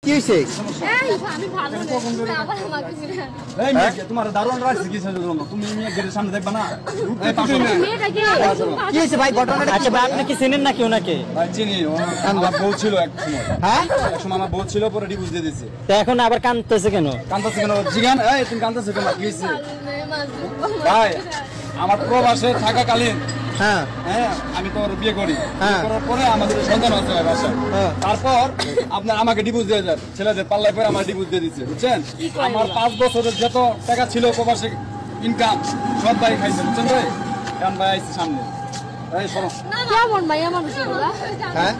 কি হইছে? আমি ভালো না আবার আমাকে এই মেয়ে তোমার দারুণ রাখছি কিসের জন্য তুমি মেয়ে গেটের সামনে দেখবা না এই পাশে মেয়েটা কি হইছে ভাই ঘটনাটা? আচ্ছা ভাই আপনি কি চিনেন নাকি ওনাকে? ভাই চিনি আমার বউ ছিল এক সময় হ্যাঁ এক সময় আমার বউ ছিল পরে ডিভোর্স দিয়ে দিয়েছে তো এখন আবার কাঁদতেছে কেন? কাঁদতেছে কেন জিগান এই তুমি কাঁদতেছো কেন কি হইছে ভাই আমার প্রবাসে থাকাকালীন হ্যাঁ হ্যাঁ আমি তো বিয়ে করি হ্যাঁ। করার পরে আমাদের সন্তান আছে ভাই বাসায় হ্যাঁ। তারপর আপনার আমাকে ডিভোর্স দিয়ে যায় ছেলেদের পাল্লায় পরে আমার ডিভোর্স দিয়ে দিচ্ছে বুঝছেন আমার 5 বছরের যত টাকা ছিল প্রবাসে ইনকাম সব ভাই খাইছে বুঝছেন ভাই এখন ভাই আইছে সামনে এই শোনো কেমন ভাই আমার বিষয়গুলো হ্যাঁ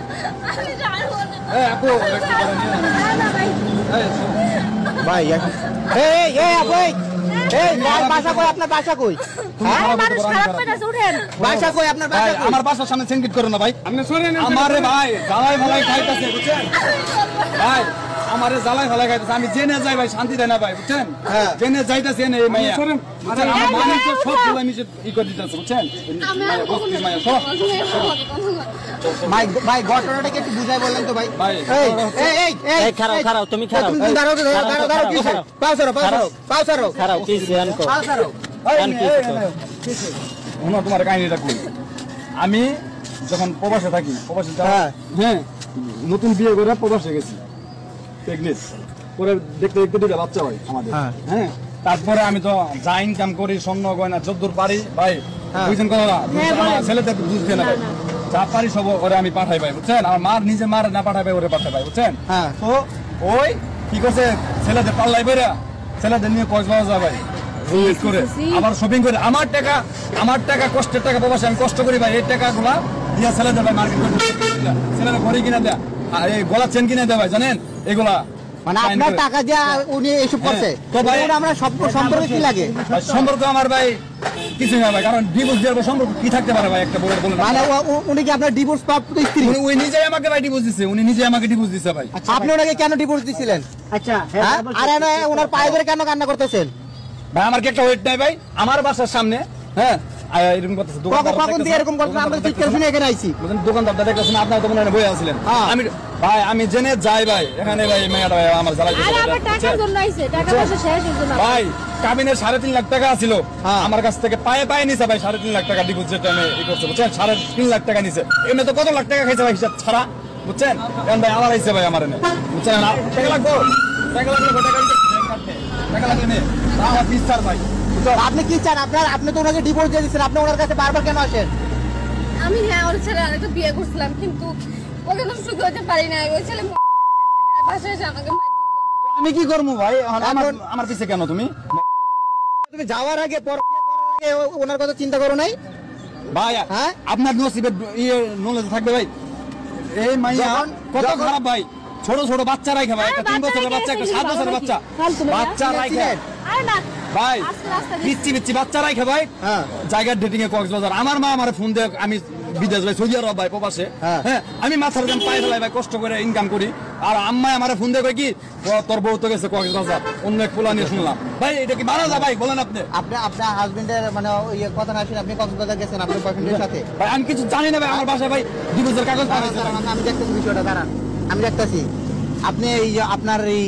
আমি জানবো না এই আপু একটু করে নিয়ে না ভাই এই শোনো। ভাই এই এই ভাই এই বাসা কই আপনার বাসা কই? হ্যাঁ মানুষ খারাপ পেটাছে উঠেন বাসা কই আপনার বাসা ভাই কই? আমার বাসার সামনে সেনকিট করো না ভাই আপনি শুনেন আমারে ভাই জ্বালাই ভালাই খাইতাছে বুঝছেন ভাই আমারে জ্বালাই ভালাই খাইতাছে আমি জেনে যাই ভাই শান্তি দেয় না ভাই বুঝছেন হ্যাঁ। জেনে যাইতাছে না এই মাইয়া বুঝছেন আমার মানুষ তো সব গুলা মিশে ই করে দিতেছে বুঝছেন আমি মাইয়া, বস্তির মাইয়া সব ভাই ঘটনাটা কি একটু বুঝাই বললেন তো ভাই? ভাই, এই খারাপ তুমি খারাপ তুমি দাঁড়াও দাঁড়াও কি পাও সরো খারাপ কি জান কো পাও সরো শোনো তোমার কাহিনীটা কই আমি যখন প্রবাসে থাকি প্রবাসে হ্যাঁ। হ্যাঁ নতুন বিয়ে করে প্রবাসে গেছি প্রেগনেন্ট পরে দেখতে দেখতে দুটো বাচ্চা হয় আমাদের হ্যাঁ। হ্যাঁ তারপরে আমি তো যা ইনকাম করি স্বর্ণ গয়না যদ্দূর পারি ভাই হ্যাঁ। বুঝছেন কথা আমার ছেলেদের দুধ দেয় না ভাই যা পারি সব ওরে আমি পাঠাই ভাই বুঝছেন আমার মার নিজে মার না পাঠাই ভাই ওরে পাঠাই ভাই বুঝছেন হ্যাঁ। তো ওই কি করছে ছেলেদের পাল্লাই বেরা ছেলেদের নিয়ে কক্সবাজার ভাই ইনভেস্ট করে আবার শপিং করে আমার টাকা কষ্টের টাকা প্রবাসে আমি কষ্ট করি ভাই এই টাকাগুলা দিয়া ছেলেদের ভাই মার্কেট করে ছেলেরা ঘড়ি কিনে দেয় আর এই গলা চেন কিনে দেয় ভাই জানেন এগুলা মানে আপনার টাকা দিয়া উনি এসব করছে তো ভাই আমরা সম্পর্ক কি লাগে? ভাই, সম্পর্ক আমার ভাই কিছু না ভাই কারণ ডিভোর্স দেওয়ার পর সম্পর্ক কি থাকতে পারে ভাই একটা বড় বলেন মানে উনি কি আপনার ডিভোর্স প্রাপ্ত স্ত্রী? উনি নিজেই আমাকে ভাই ডিভোর্স দিছে উনি নিজে আমাকে ডিভোর্স দিছে ভাই আপনি ওনাকে কেন ডিভোর্স দিছিলেন? আচ্ছা হ্যাঁ? আর ওনার পায়ে ধরে কেন কান্না করতেছেন? ভাই আমার কি একটা ওয়েট নাই ভাই আমার বাসার সামনে হ্যাঁ এরকম করতেছে কখন দিয়ে এরকম করতেছেন? আমরা চিৎকার শুনে এখানে আইছি। দোকানদারটা দেখতেছেন আপনার তো মনে হয় বইয়া ছিলেন হ্যাঁ। আমি জেনে যাই ভাই এখানে ভাই মেয়েটা ভাই আমার জ্বালাই আরে আমার টাকার জন্য আইছে টাকা পয়সা শেষ হয়ে জন্য ভাই কাবিনের 3.5 লাখ টাকা ছিল হ্যাঁ। আমার কাছ থেকে পায়ে নিছে ভাই 3.5 লাখ টাকা ডিপোজিট আমি ই করছে বুঝছেন 3.5 লাখ টাকা নিছে এমনি তো কত লাখ টাকা খাইছে ভাই হিসাব ছাড়া বুঝছেন এখন ভাই আমার আইছে ভাই আমার এনে বুঝছেন টাকা লাগবে টাকা লাগবে নে আমার বিশ্বাস ভাই আপনি কি চান? আপনি তো ওনাকে ডিভোর্স দিয়ে দিচ্ছেন, আপনি ওনার কাছে বারবার কেন আসেন? আমি হ্যাঁ ওর ছেলে আরেকটা বিয়ে করছিলাম কিন্তু ওকে তো সুখী হতে পারি না ওই ছেলে বাসায় এসে আমাকে মারধর করে। আমি কি করবো ভাই আমার পিছে কেন তুমি তুমি যাওয়ার আগে পরকিয়া করার আগে ওনার কথা চিন্তা করো নাই? ভাই হ্যাঁ? আপনার নসিবে ইয়ে নলেজ থাকবে ভাই এই মাইয়া কত খারাপ ভাই ছোট ছোট বাচ্চা রাখে ভাই একটা 3 বছরের বাচ্চা একটা 7 বছরের বাচ্চা বাচ্চা রাখে আরে না ভাই আস্তে আস্তে পিচ্ছি বাচ্চা রাখে ভাই হ্যাঁ। জায়গার ডেটিং এ কক্সবাজার আমার মা আমার ফোন দিয়ে আমি বিদেশ ভাই সৌদি আরব ভাই প্রবাসে হ্যাঁ। হ্যাঁ আমি মাথার দাম পায়ে ফেলাই ভাই কষ্ট করে ইনকাম করি আর আম্মা আমার ফোন দিয়ে কই কি তোর বউ তো গেছে কক্সবাজার অন্য এক পোলা নিয়ে শুনলাম ভাই এটা কি মানা যায় ভাই বলেন আপনি আপনার হাজবেন্ডের মানে ইয়ে কথা না শুনে আপনি কক্সবাজার গেছেন আপনার বয়ফ্রেন্ডের সাথে? ভাই আমি কিছু জানি না ভাই আমার বাসায় ভাই ডিভোর্সের কাগজ পাঠাইছে ভাই। আমি দেখতেছি বিষয়টা, দাঁড়ান আমি দেখতেছি। আপনি এই যে আপনার এই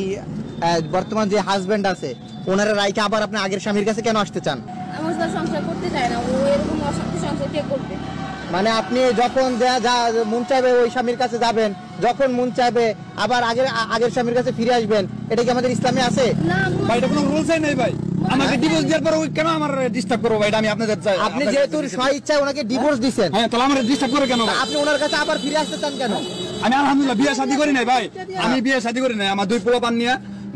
বর্তমান যে হাজবেন্ড আছে ওনারা রাইকে আবার আপনি আগের স্বামীর কাছে কেন আসতে চান? আমার সাথে সংসার করতে চায় না ও এরকম অশান্তি সংসার কে করবে মানে আপনি যখন যা মন চাইবে ওই স্বামীর কাছে যাবেন, যখন মন চাইবে আবার আগের স্বামীর কাছে ফিরে আসবেন, এটা কি আমাদের ইসলামে আছে? না ভাই এটা কোনো রুলসই নেই ভাই আমাকে ডিভোর্স দেওয়ার পর ওই কেন আমার ডিস্টার্ব করবো ভাই এটা আমি আপনাদের চাই আপনি যেহেতু স্ব ইচ্ছায় ওনাকে ডিভোর্স দিচ্ছেন, হ্যাঁ তাহলে আমার ডিস্টার্ব করে কেন ভাই? আপনি ওনার কাছে আবার ফিরে আসতে চান কেন? আমি আলহামদুলিল্লাহ বিয়ে শাদী করি নাই ভাই আমি বিয়ে শাদী করি নাই আমার 2 পোলাপান নিয়ে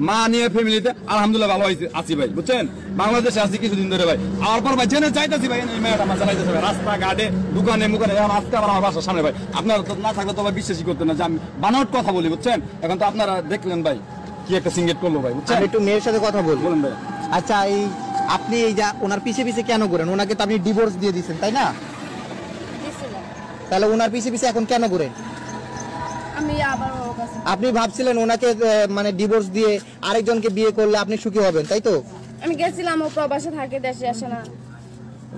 মা নিয়ে ফ্যামিলিতে আলহামদুলিল্লাহ ভালো আছি ভাই বুঝছেন বাংলাদেশে আছি কিছুদিন ধরে ভাই আর পর ভাই জেনে যাইতেছি ভাই এই মেয়েটা আমার চালাইতেছে ভাই রাস্তা ঘাটে দোকানে মুখানে এখন আজকে আবার আমার বাসার সামনে ভাই আপনারা তো না থাকলে তো ভাই বিশ্বাসই করতেন না যে আমি বানাওয়াট কথা বলি বুঝছেন এখন তো আপনারা দেখলেন ভাই কি একটা সিঙ্গেট করলো ভাই বুঝছেন আমি একটু মেয়ের সাথে কথা বলবো। বলেন ভাই আচ্ছা এই আপনি এই যা ওনার পিছে কেন করেন? ওনাকে তো আপনি ডিভোর্স দিয়ে দিচ্ছেন তাই না? দিছিলাম তাহলে ওনার পিছে এখন কেন করেন? আমি আবার ওর কাছে আপনি ভাবছিলেন ওনাকে মানে ডিভোর্স দিয়ে আরেকজনকে বিয়ে করলে আপনি সুখী হবেন তাই তো? আমি গেছিলাম ও প্রবাসে থাকে দেশে আসে না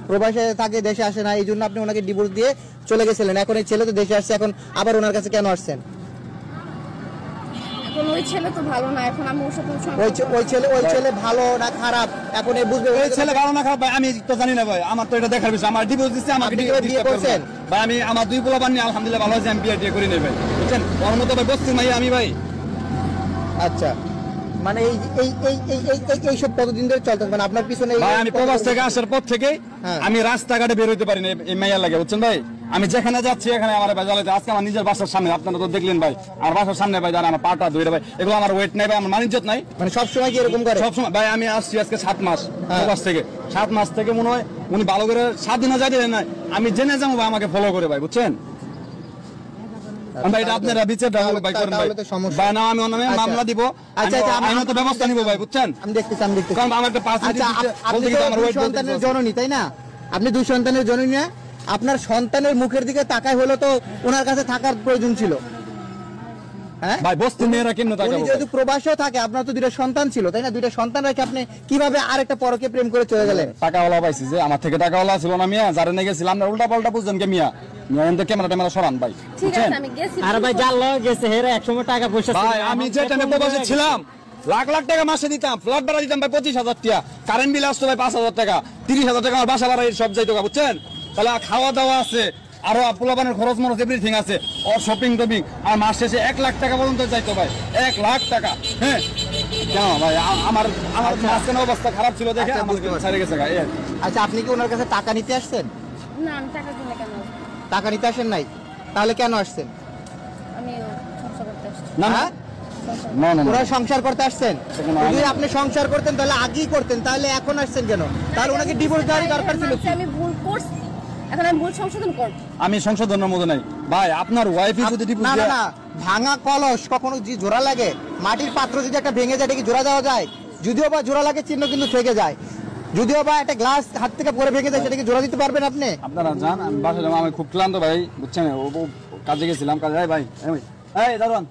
প্রবাসে থাকে দেশে আসে না এই জন্য আপনি ওনাকে ডিভোর্স দিয়ে চলে গেছিলেন, এখন এই ছেলে তো দেশে আসছে এখন আবার ওনার কাছে কেন আসছেন? এখন ওই ছেলে তো ভালো না, এখন আমি ওর সাথে ওই ছেলে ভালো না খারাপ এখন এই বুঝবে। ওই ছেলে ভালো না খারাপ ভাই আমি তো জানি না ভাই, আমার তো এটা দেখার বিষয়। আমার ডিভোর্স দিচ্ছে, আমাকে আপনি কি বিয়ে করছেন? ভাই আমি আমার 2 পোলা বানিয়ে আলহামদুলিল্লাহ ভালো আছে, আমি বিয়ে করি নাই ভাই, বুঝছেন? ওর মতো ভাই বস্তি মাই আমি ভাই। আচ্ছা, মানে এইসব কতদিন ধরে চলতেছে, মানে আপনার পিছনে ভাই আমি প্রবাস থেকে আসার পর থেকে হ্যাঁ। আমি রাস্তাঘাটে বের হইতে পারি না এই মাইয়া লাগে, বুঝছেন ভাই? আমি যেখানে যাচ্ছি এখানে আমার ভাই জ্বালাইতে। আজকে আমার নিজের বাসার সামনে, আপনারা তো দেখলেন ভাই, আমার বাসার সামনে ভাই জানেন আমার পাটা ধরে ভাই, এগুলো আমার ওয়েট নাই ভাই, আমার মানিজ্জত নাই। মানে সবসময় কি এরকম করে? সবসময় ভাই আমি আসছি আজকে 7 মাস হ্যাঁ। প্রবাস থেকে, 7 মাস থেকে মনে হয় উনি ভালো করে 7 দিনও যাইতে দেন নাই, আমি জেনে যাবো ভাই আমাকে ফলো করে ভাই, বুঝছেন? ভাই এটা আপনারা বিচারটা হলো ভাই করেন ভাই। তাহলে তো সমস্যা। ভাই না আমি ওর নামে আচ্ছা। মামলা দিব, আচ্ছা, আচ্ছা, আমি আইনত ব্যবস্থা নিব ভাই, বুঝছেন? আমি দেখতেছি কারণ আমার একটা পার্সেন্টেজ আচ্ছা, আপনি তো আমার 2 ওয়েট সন্তানের জননী তাই না? আপনি 2 সন্তানের জননী না? আপনার সন্তানের মুখের দিকে তাকায় হলো তো ওনার কাছে থাকার প্রয়োজন ছিল। হ্যাঁ ভাই বস্তি মেয়েরা কেমন উনি টাকা যেহেতু প্রবাসেও থাকে, আপনার তো 2টা সন্তান ছিল তাই না? 2টা সন্তান রেখে আপনি কিভাবে আরেকটা পরকে প্রেম করে চলে গেলেন? টাকাওয়ালা পাইছি যে আমার থেকে টাকাওয়ালা ছিল না মিয়া, যারে নিয়ে গেছিলাম না উল্টা পাল্টা বুঝছেন কে মিয়া, মিয়া এনতে ক্যামেরা ট্যামেরা সরান ভাই, ঠিক বুঝছেন? আছে আমি গেছি। আর ভাই জাল গেছে হেরে একসময় টাকা পয়সা ছিল। ভাই আমি যে টাইমে প্রবাসে ছিলাম লাখ লাখ টাকা মাসে দিতাম, ফ্ল্যাট ভাড়া দিতাম ভাই 25,000 টাকা, কারেন্ট বিল আসতো ভাই 5,000 টাকা, 30,000 টাকা আমার বাসা ভাড়া সব যাইতো, বুঝছেন? তাহলে খাওয়া দাওয়া আছে, আরো পোলাপানের খরচ মরচ এভরিথিং আছে, ওর শপিং টপিং, আর মাস শেষে 1 লাখ টাকা পর্যন্ত যাইতো ভাই, 1 লাখ টাকা। হ্যাঁ কেন ভাই আমার মাঝখানে অবস্থা খারাপ ছিল দেখে আচ্ছা, আমার বুঝতে পারছি। ছেড়ে গেছে গায়ে। আচ্ছা, আপনি কি ওনার কাছে টাকা নিতে আসছেন? না আমি টাকা কিনে কেন আসবো? টাকা নিতে আসেন নাই, তাহলে কেন আসছেন? আমি সংসার করতে আসছি। না না হ্যাঁ? না না, না। ওরা সংসার করতে আসছেন? সেখানে যদি আমি- আপনি সংসার করতেন তাহলে আগেই করতেন, তাহলে এখন আসছেন কেন? তাহলে ওনাকে ডিভোর্স দেওয়ারই দরকার ছিল কি? আমি ভুল করছি, এখন আমি ভুল সংশোধন করব। আমি সংশোধনের মতো নাই ভাই, আপনার ওয়াইফই যদি ডিভোর্স না না দেয় না, ভাঙা কলস কখনো যে জোড়া লাগে, মাটির পাত্র যদি একটা ভেঙে যায় এটা কি জোড়া দেওয়া যায়? যদিও বা জোড়া লাগে চিহ্ন কিন্তু থেকে যায়, যদিও বা একটা গ্লাস হাত থেকে পরে ভেঙে যায় সেটা কি জোড়া দিতে পারবেন আপনি? আপনারা যান, আমি বাসায় যাবো, আমি খুব ক্লান্ত ভাই, বুঝছেন? ও কাজে গেছিলাম, কাজে ভাই এই দারুন